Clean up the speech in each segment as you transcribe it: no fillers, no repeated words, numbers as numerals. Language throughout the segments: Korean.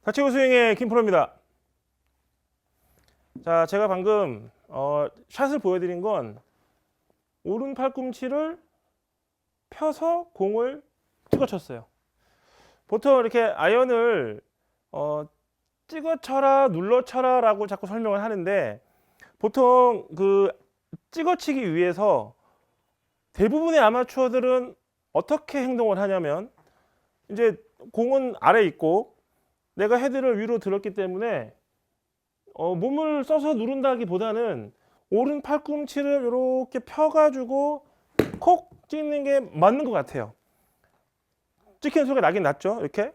가치구 스윙의 김프로입니다. 자, 제가 방금 샷을 보여드린 건 오른 팔꿈치를 펴서 공을 찍어쳤어요. 보통 이렇게 아이언을 찍어쳐라, 눌러쳐라 라고 자꾸 설명을 하는데, 보통 그 찍어치기 위해서 대부분의 아마추어들은 어떻게 행동을 하냐면, 이제 공은 아래 있고 내가 헤드를 위로 들었기 때문에 몸을 써서 누른다기보다는 오른 팔꿈치를 이렇게 펴가지고 콕 찍는 게 맞는 것 같아요. 찍히는 소리가 나긴 났죠, 이렇게.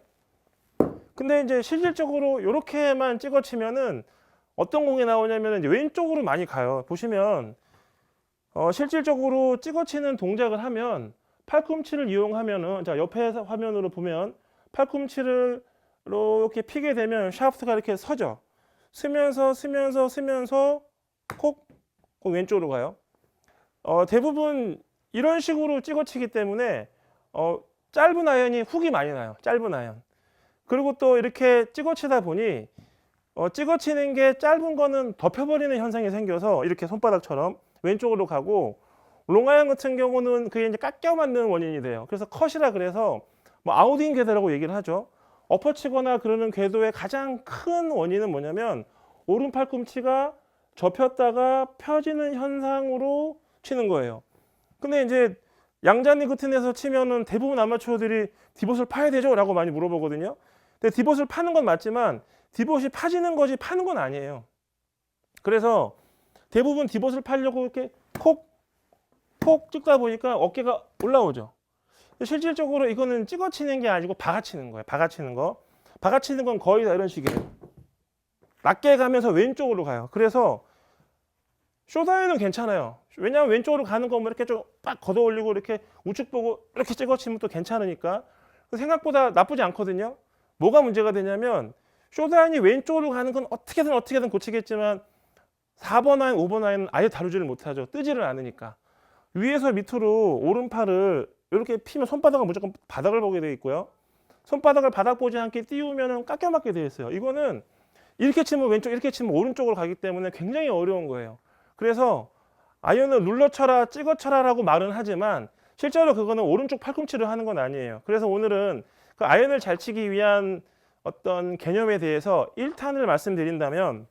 근데 이제 실질적으로 이렇게만 찍어치면은 어떤 공이 나오냐면 이제 왼쪽으로 많이 가요. 보시면 실질적으로 찍어치는 동작을 하면 팔꿈치를 이용하면은, 자, 옆에 화면으로 보면 팔꿈치를 이렇게 피게 되면 샤프트가 이렇게 서죠. 스면서 콕 왼쪽으로 가요. 대부분 이런 식으로 찍어치기 때문에 짧은 아이언이 훅이 많이 나요. 짧은 아이언. 그리고 또 이렇게 찍어치다 보니 찍어치는 게 짧은 거는 덮여버리는 현상이 생겨서 이렇게 손바닥처럼 왼쪽으로 가고, 롱아이언 같은 경우는 그게 이제 깎여 맞는 원인이 돼요. 그래서 컷이라 그래서 뭐 아웃인 궤도라고 얘기를 하죠. 엎어치거나 그러는 궤도의 가장 큰 원인은 뭐냐면 오른 팔꿈치가 접혔다가 펴지는 현상으로 치는 거예요. 근데 이제 양자니 끝에서 치면은 대부분 아마추어들이 디봇을 파야 되죠? 라고 많이 물어보거든요. 근데 디봇을 파는 건 맞지만 디봇이 파지는 거지 파는 건 아니에요. 그래서 대부분 디봇을 파려고 이렇게 콕 찍다 보니까 어깨가 올라오죠. 실질적으로 이거는 찍어치는 게 아니고 박아치는 거예요. 박아치는 거. 박아치는 건 거의 다 이런 식이에요. 낮게 가면서 왼쪽으로 가요. 그래서 숏아이언은 괜찮아요. 왜냐하면 왼쪽으로 가는 거 뭐 이렇게 좀 빡 걷어 올리고 이렇게 우측 보고 이렇게 찍어치면 또 괜찮으니까 생각보다 나쁘지 않거든요. 뭐가 문제가 되냐면 숏아이언이 왼쪽으로 가는 건 어떻게든 고치겠지만 4번 아이언, 5번 아이언은 아예 다루지를 못하죠. 뜨지를 않으니까. 위에서 밑으로 오른팔을 이렇게 피면 손바닥은 무조건 바닥을 보게 되어 있고요. 손바닥을 바닥 보지 않게 띄우면 깎여 맞게 되어 있어요. 이거는 이렇게 치면 왼쪽, 이렇게 치면 오른쪽으로 가기 때문에 굉장히 어려운 거예요. 그래서 아이언을 눌러쳐라, 찍어쳐라라고 말은 하지만 실제로 그거는 오른쪽 팔꿈치를 하는 건 아니에요. 그래서 오늘은 그 아이언을 잘 치기 위한 어떤 개념에 대해서 1탄을 말씀드린다면,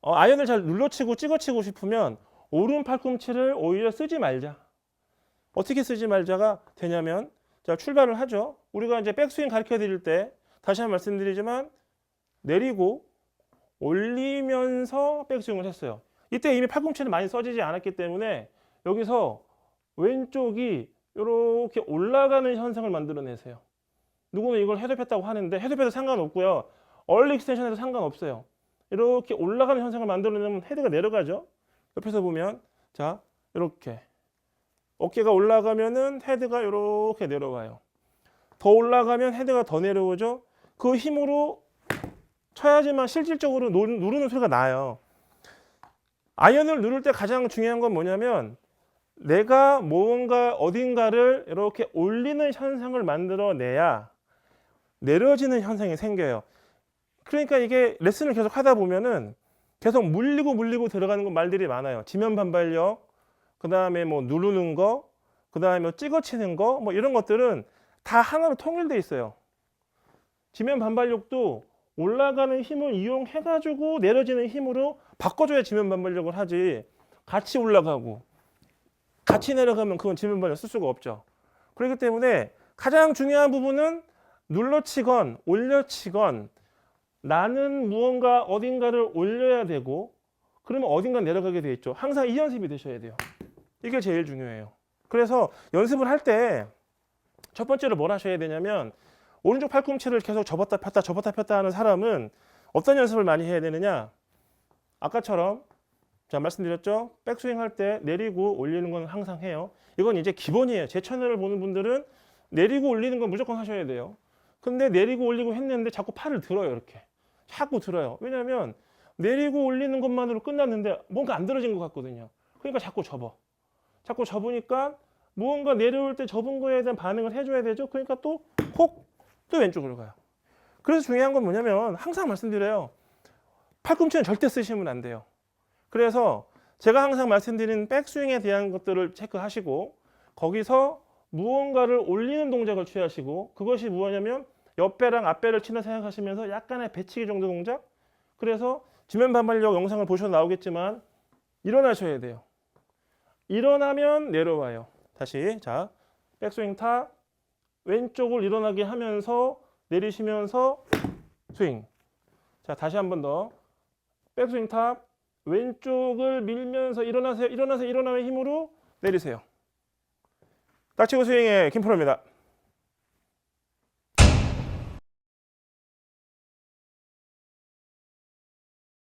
아이언을 잘 눌러치고 찍어치고 싶으면 오른 팔꿈치를 오히려 쓰지 말자. 어떻게 쓰지 말자가 되냐면, 자, 출발을 하죠. 우리가 이제 백스윙 가르쳐 드릴 때 다시 한번 말씀드리지만 내리고 올리면서 백스윙을 했어요. 이때 이미 팔꿈치는 많이 써지지 않았기 때문에 여기서 왼쪽이 이렇게 올라가는 현상을 만들어내세요. 누구는 이걸 헤드 폈다고 하는데 헤드 상관없고요. 얼리 익스텐션에도 상관없어요. 이렇게 올라가는 현상을 만들어내면 헤드가 내려가죠. 옆에서 보면, 자, 이렇게 어깨가 올라가면은 헤드가 이렇게 내려가요. 더 올라가면 헤드가 더 내려오죠. 그 힘으로 쳐야지만 실질적으로 누르는 소리가 나요. 아이언을 누를 때 가장 중요한 건 뭐냐면 내가 뭔가 어딘가를 이렇게 올리는 현상을 만들어내야 내려지는 현상이 생겨요. 그러니까 이게 레슨을 계속 하다 보면은 계속 물리고 들어가는 말들이 많아요. 지면 반발력, 그 다음에 뭐 누르는 거, 그 다음에 뭐 찍어치는 거, 뭐 이런 것들은 다 하나로 통일되어 있어요. 지면 반발력도 올라가는 힘을 이용해가지고 내려지는 힘으로 바꿔줘야 지면 반발력을 하지, 같이 올라가고 같이 내려가면 그건 지면 반발력 쓸 수가 없죠. 그렇기 때문에 가장 중요한 부분은 눌러치건 올려치건 나는 무언가 어딘가를 올려야 되고, 그러면 어딘가 내려가게 돼 있죠. 항상 이 연습이 되셔야 돼요. 이게 제일 중요해요. 그래서 연습을 할 때 첫 번째로 뭘 하셔야 되냐면, 오른쪽 팔꿈치를 계속 접었다 폈다 하는 사람은 어떤 연습을 많이 해야 되느냐, 아까처럼 제가 말씀드렸죠. 백스윙 할 때 내리고 올리는 건 항상 해요. 이건 이제 기본이에요. 제 채널을 보는 분들은 내리고 올리는 건 무조건 하셔야 돼요. 근데 내리고 올리고 했는데 자꾸 팔을 들어요. 이렇게 자꾸 들어요. 왜냐하면 내리고 올리는 것만으로 끝났는데 뭔가 안 들어진 것 같거든요. 그러니까 자꾸 접으니까 무언가 내려올 때 접은 거에 대한 반응을 해줘야 되죠. 그러니까 또 콕 또 왼쪽으로 가요. 그래서 중요한 건 뭐냐면 항상 말씀드려요. 팔꿈치는 절대 쓰시면 안 돼요. 그래서 제가 항상 말씀드린 백스윙에 대한 것들을 체크하시고 거기서 무언가를 올리는 동작을 취하시고 그것이 무엇이냐면 옆배랑 앞배를 친다 생각하시면서 약간의 배치기 정도 동작. 그래서 지면 반발력 영상을 보셔도 나오겠지만 일어나셔야 돼요. 일어나면 내려와요. 다시 자 백스윙 탑 왼쪽을 일어나게 하면서 내리시면서 스윙. 자 다시 한 번 더 백스윙 탑 왼쪽을 밀면서 일어나세요. 일어나면 힘으로 내리세요. 닥치고 스윙의 김프로입니다.